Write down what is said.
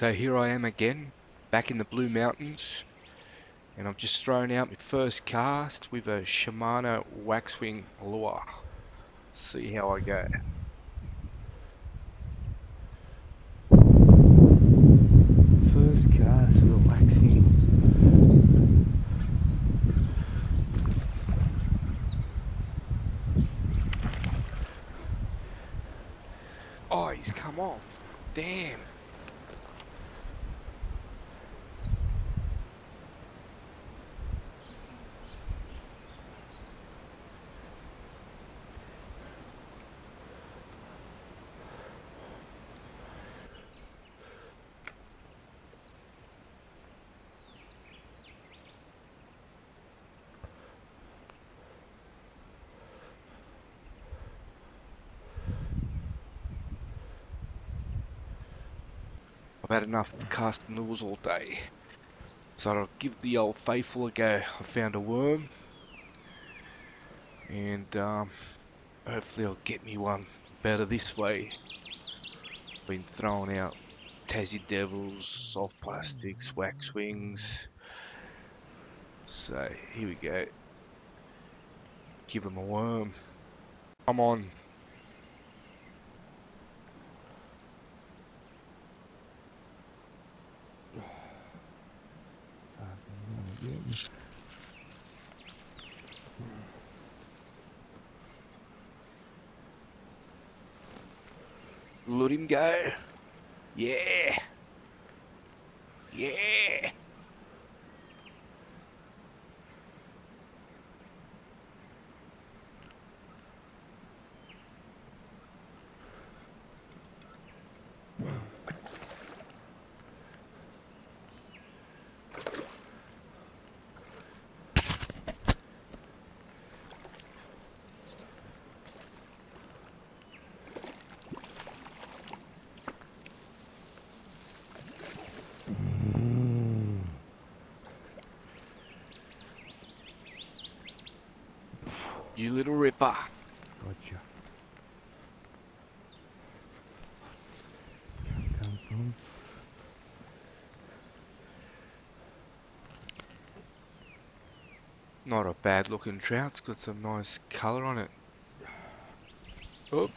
So here I am again, back in the Blue Mountains, and I've just thrown out my first cast with a Shimano Waxwing lure. See how I go. First cast with a waxing. Oh, he's come off. Damn. I've had enough of casting lures all day. So I'll give the old faithful a go. I found a worm, and hopefully I'll get me one better this way. Been throwing out Tassie Devils, soft plastics, waxwings. So here we go. Give him a worm. Come on. Let him go. Yeah. Yeah. You little ripper. Gotcha. Come from. Not a bad looking trout. It's got some nice colour on it. Oh.